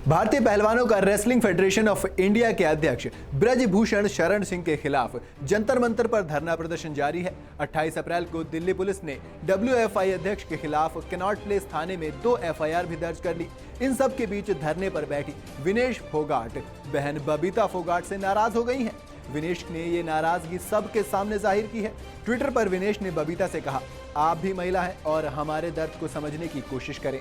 भारतीय पहलवानों का रेसलिंग फेडरेशन ऑफ इंडिया के अध्यक्ष ब्रजभूषण शरण सिंह के खिलाफ जंतर मंतर पर धरना प्रदर्शन जारी है। 28 अप्रैल को दिल्ली पुलिस ने WFI अध्यक्ष के खिलाफ कैनॉट प्लेस थाने में 2 FIR भी दर्ज कर ली। इन सब के बीच धरने पर बैठी विनेश फोगाट बहन बबीता फोगाट से नाराज हो गई हैं। विनेश ने ये नाराजगी सबके सामने जाहिर की है। ट्विटर पर विनेश ने बबीता से कहा, आप भी महिला हैं और हमारे दर्द को समझने की कोशिश करें।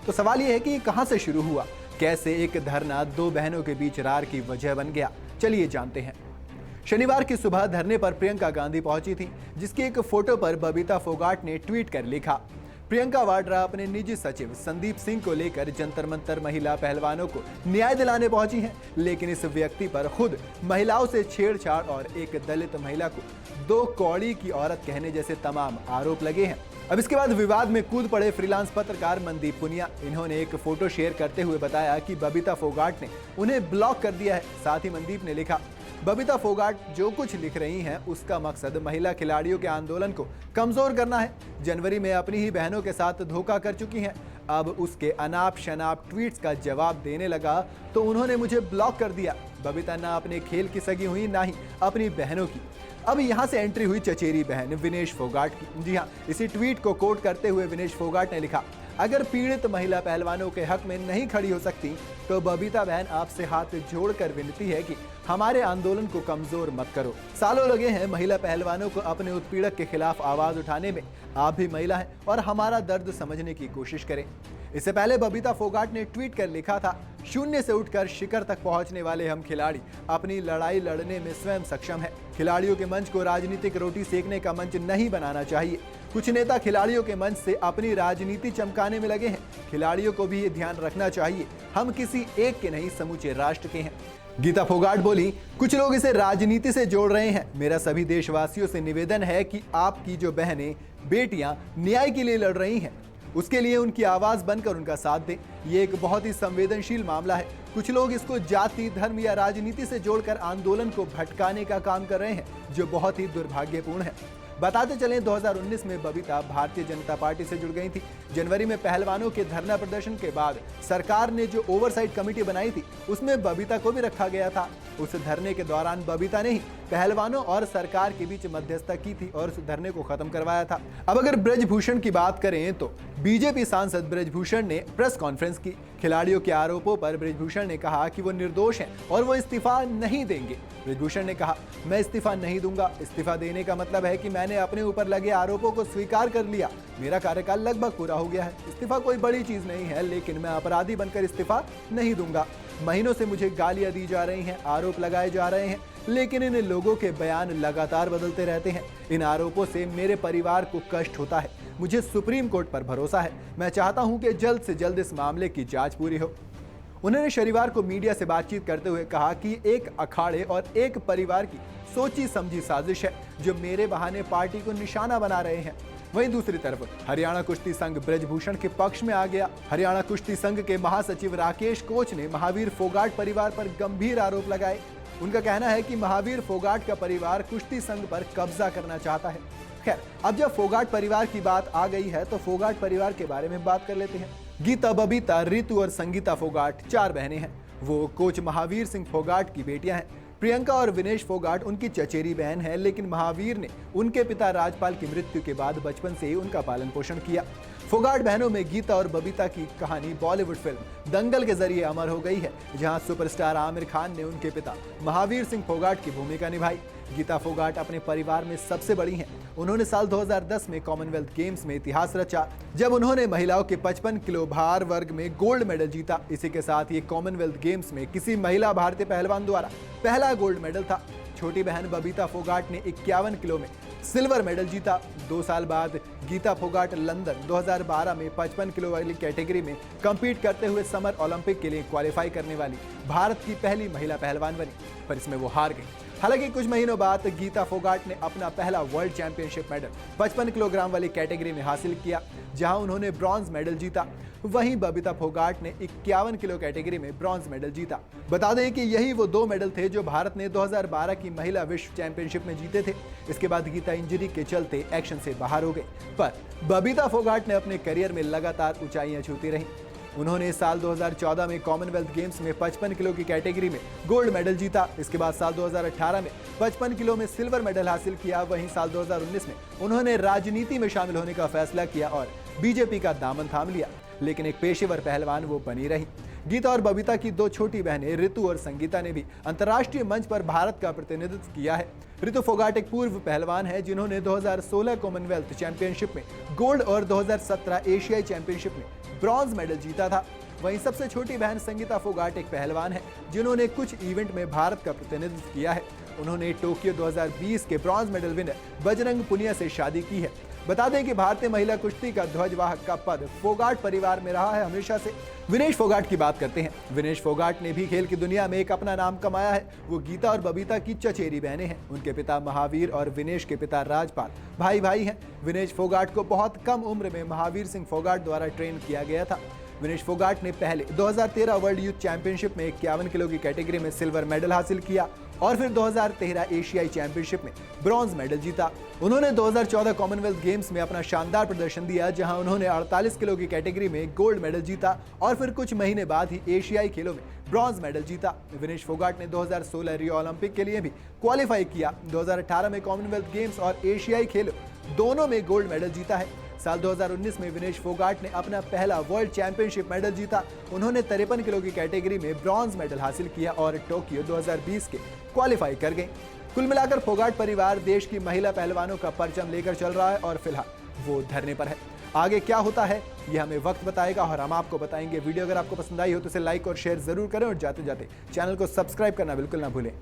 तो सवाल यह है कि ये कहां से शुरू हुआ, कैसे एक धरना 2 बहनों के बीच रार की वजह बन गया, चलिए जानते हैं। शनिवार की सुबह धरने पर प्रियंका गांधी पहुंची थी, जिसकी एक फोटो पर बबीता फोगाट ने ट्वीट कर लिखा, प्रियंका वाड्रा अपने निजी सचिव संदीप सिंह को लेकर जंतर मंतर महिला पहलवानों को न्याय दिलाने पहुंची हैं, लेकिन इस व्यक्ति पर खुद महिलाओं से छेड़छाड़ और एक दलित महिला को 2 कौड़ी की औरत कहने जैसे तमाम आरोप लगे हैं। अब इसके बाद विवाद में कूद पड़े फ्रीलांस पत्रकार मनदीप पुनिया। इन्होंने एक फोटो शेयर करते हुए बताया कि बबीता फोगाट ने उन्हें ब्लॉक कर दिया है। साथ ही मनदीप ने लिखा, बबीता फोगाट जो कुछ लिख रही हैं उसका मकसद महिला खिलाड़ियों के आंदोलन को कमजोर करना है। जनवरी में अपनी ही बहनों के साथ धोखा कर चुकी हैं। अब उसके अनाप शनाप ट्वीट्स का जवाब देने लगा तो उन्होंने मुझे ब्लॉक कर दिया। बबीता ना अपने खेल की सगी हुई, ना ही अपनी बहनों की। अब यहां से एंट्री हुई चचेरी बहन विनेश फोगाट की। जी हां, इसी ट्वीट को कोट करते हुए विनेश फोगाट ने लिखा, अगर पीड़ित महिला पहलवानों के हक में नहीं खड़ी हो सकती तो बबीता बहन आपसे हाथ जोड़कर विनती है कि हमारे आंदोलन को कमजोर मत करो। सालों लगे हैं महिला पहलवानों को अपने उत्पीड़क के खिलाफ आवाज उठाने में। आप भी महिला हैं और हमारा दर्द समझने की कोशिश करें। इससे पहले बबीता फोगाट ने ट्वीट कर लिखा था, शून्य से उठकर शिखर तक पहुंचने वाले हम खिलाड़ी अपनी लड़ाई लड़ने में स्वयं सक्षम हैं। खिलाड़ियों के मंच को राजनीतिक रोटी सेकने का मंच नहीं बनाना चाहिए। कुछ नेता खिलाड़ियों के मंच से अपनी राजनीति चमकाने में लगे हैं। खिलाड़ियों को भी ये ध्यान रखना चाहिए, हम किसी एक के नहीं समूचे राष्ट्र के हैं। गीता फोगाट बोली, कुछ लोग इसे राजनीति से जोड़ रहे हैं। मेरा सभी देशवासियों से निवेदन है कि आपकी जो बहनें बेटियां न्याय के लिए लड़ रही हैं, उसके लिए उनकी आवाज बनकर उनका साथ दें। ये एक बहुत ही संवेदनशील मामला है। कुछ लोग इसको जाति, धर्म या राजनीति से जोड़कर आंदोलन को भटकाने का काम कर रहे हैं, जो बहुत ही दुर्भाग्यपूर्ण है। बताते चलें, 2019 में बबीता भारतीय जनता पार्टी से जुड़ गई थी। जनवरी में पहलवानों के धरना प्रदर्शन के बाद सरकार ने जो ओवरसाइट कमेटी बनाई थी, उसमें बबीता को भी रखा गया था। उस धरने के दौरान बबीता ने ही पहलवानों और सरकार के बीच मध्यस्थता की थी और उस धरने को खत्म करवाया था। अब अगर ब्रजभूषण की बात करें तो बीजेपी सांसद ब्रजभूषण ने प्रेस कॉन्फ्रेंस की। खिलाड़ियों के आरोपों पर ब्रजभूषण ने कहा कि वो निर्दोष हैं और वो इस्तीफा नहीं देंगे। ब्रजभूषण ने कहा, मैं इस्तीफा नहीं दूंगा। इस्तीफा देने का मतलब है कि मैंने अपने ऊपर लगे आरोपों को स्वीकार कर लिया। मेरा कार्यकाल लगभग पूरा हो गया है। इस्तीफा कोई बड़ी चीज नहीं है, लेकिन मैं अपराधी बनकर इस्तीफा नहीं दूंगा। महीनों से मुझे गालियां दी जा रही हैं, आरोप लगाए जा रहे हैं, लेकिन इन लोगों के बयान लगातार बदलते रहते हैं। इन आरोपों से मेरे परिवार को कष्ट होता है। मुझे सुप्रीम कोर्ट पर भरोसा है। मैं चाहता हूं कि जल्द से जल्द इस मामले की जांच पूरी हो। उन्होंने शनिवार को मीडिया से बातचीत करते हुए कहा कि एक अखाड़े और एक परिवार की सोची समझी साजिश है, जो मेरे बहाने पार्टी को निशाना बना रहे हैं। वहीं दूसरी तरफ हरियाणा कुश्ती संघ ब्रजभूषण के पक्ष में आ गया। हरियाणा कुश्ती संघ के महासचिव राकेश कोच ने महावीर फोगाट परिवार पर गंभीर आरोप लगाए। उनका कहना है कि महावीर फोगाट का परिवार कुश्ती संघ पर कब्जा करना चाहता है। खैर, अब जब फोगाट परिवार की बात आ गई है तो फोगाट परिवार के बारे में बात कर लेते हैं। गीता, बबीता, रितु और संगीता फोगाट 4 बहनें हैं। वो कोच महावीर सिंह फोगाट की बेटियां हैं। प्रियंका और विनेश फोगाट उनकी चचेरी बहन है, लेकिन महावीर ने उनके पिता राजपाल की मृत्यु के बाद बचपन से ही उनका पालन पोषण किया। फोगाट बहनों में गीता और बबीता की कहानी बॉलीवुड फिल्म दंगल के जरिए अमर हो गई है, जहां सुपरस्टार आमिर खान ने उनके पिता महावीर सिंह फोगाट की भूमिका निभाई। गीता फोगाट अपने परिवार में सबसे बड़ी हैं। उन्होंने साल 2010 में कॉमनवेल्थ गेम्स में इतिहास रचा, जब उन्होंने महिलाओं के 55 किलो भार वर्ग में गोल्ड मेडल जीता। इसी के साथ ये कॉमनवेल्थ गेम्स में किसी महिला भारतीय पहलवान द्वारा पहला गोल्ड मेडल था। छोटी बहन बबीता फोगाट ने 51 किलो में सिल्वर मेडल जीता। 2 साल बाद गीता फोगाट लंदन 2012 में 55 किलो वाली कैटेगरी में कम्पीट करते हुए समर ओलंपिक के लिए क्वालिफाई करने वाली भारत की पहली महिला पहलवान बनी, पर इसमें वो हार गई। हालांकि कुछ महीनों बाद गीता फोगाट ने अपना पहला वर्ल्ड चैंपियनशिप मेडल 55 किलोग्राम वाली कैटेगरी में हासिल किया, जहां उन्होंने ब्रॉन्ज मेडल जीता। वहीं बबीता फोगाट ने 51 किलो कैटेगरी में ब्रॉन्ज मेडल जीता। बता दें कि यही वो 2 मेडल थे जो भारत ने 2012 की महिला विश्व चैंपियनशिप में जीते थे। इसके बाद गीता इंजरी के चलते एक्शन से बाहर हो गई, पर बबीता फोगाट ने अपने करियर में लगातार ऊंचाइयां छूती रहीं। उन्होंने साल 2014 में कॉमनवेल्थ गेम्स में 55 किलो की कैटेगरी में गोल्ड मेडल जीता। इसके बाद साल 2018 में 55 किलो में सिल्वर मेडल हासिल किया। वहीं साल 2019 में उन्होंने राजनीति में शामिल होने का फैसला किया और बीजेपी का दामन थाम लिया, लेकिन एक पेशेवर पहलवान वो बनी रही। गीता और बबीता की दो छोटी बहनें ऋतु और संगीता ने भी अंतर्राष्ट्रीय मंच पर भारत का प्रतिनिधित्व किया है। ऋतु फोगाट एक पूर्व पहलवान है जिन्होंने 2016 कॉमनवेल्थ चैंपियनशिप में गोल्ड और 2017 एशियाई चैंपियनशिप में ब्रॉन्ज मेडल जीता था। वहीं सबसे छोटी बहन संगीता फोगाट एक पहलवान है जिन्होंने कुछ इवेंट में भारत का प्रतिनिधित्व किया है। उन्होंने टोक्यो 2020 के bronze medal winner Bajrang Punia से शादी की है। बता दें कि भारतीय महिला कुश्ती का ध्वजवाहक का पद फोगाट परिवार में रहा है हमेशा से। विनेश फोगाट की बात करते हैं। विनेश फोगाट ने भी खेल की दुनिया में एक अपना नाम कमाया है। वो गीता और बबीता की चचेरी बहनें हैं। उनके पिता महावीर और विनेश के पिता राजपाल भाई भाई हैं। विनेश फोगाट को बहुत कम उम्र में महावीर सिंह फोगाट द्वारा ट्रेन किया गया था। विनेश फोगाट ने पहले 2013 वर्ल्ड यूथ चैंपियनशिप में 51 किलो की कैटेगरी में सिल्वर मेडल हासिल किया और फिर 2013 एशियाई चैंपियनशिप में ब्रॉन्ज मेडल जीता। उन्होंने 2014 कॉमनवेल्थ गेम्स में अपना शानदार प्रदर्शन दिया, जहां उन्होंने 48 किलो की कैटेगरी में गोल्ड मेडल जीता और फिर कुछ महीने बाद ही एशियाई खेलों में ब्रॉन्ज मेडल जीता। विनेश फोगाट ने 2016 रियो ओलंपिक के लिए भी क्वालिफाई किया। 2018 में कॉमनवेल्थ गेम्स और एशियाई खेलों दोनों में गोल्ड मेडल जीता है। साल 2019 में विनेश फोगाट ने अपना पहला वर्ल्ड चैंपियनशिप मेडल जीता। उन्होंने 53 किलो की कैटेगरी में ब्रॉन्ज मेडल हासिल किया और टोक्यो 2020 के क्वालिफाई कर गए। कुल मिलाकर फोगाट परिवार देश की महिला पहलवानों का परचम लेकर चल रहा है और फिलहाल वो धरने पर है। आगे क्या होता है ये हमें वक्त बताएगा और हम आपको बताएंगे। वीडियो अगर आपको पसंद आई हो तो इसे लाइक और शेयर जरूर करें और जाते जाते चैनल को सब्सक्राइब करना बिल्कुल ना भूलें।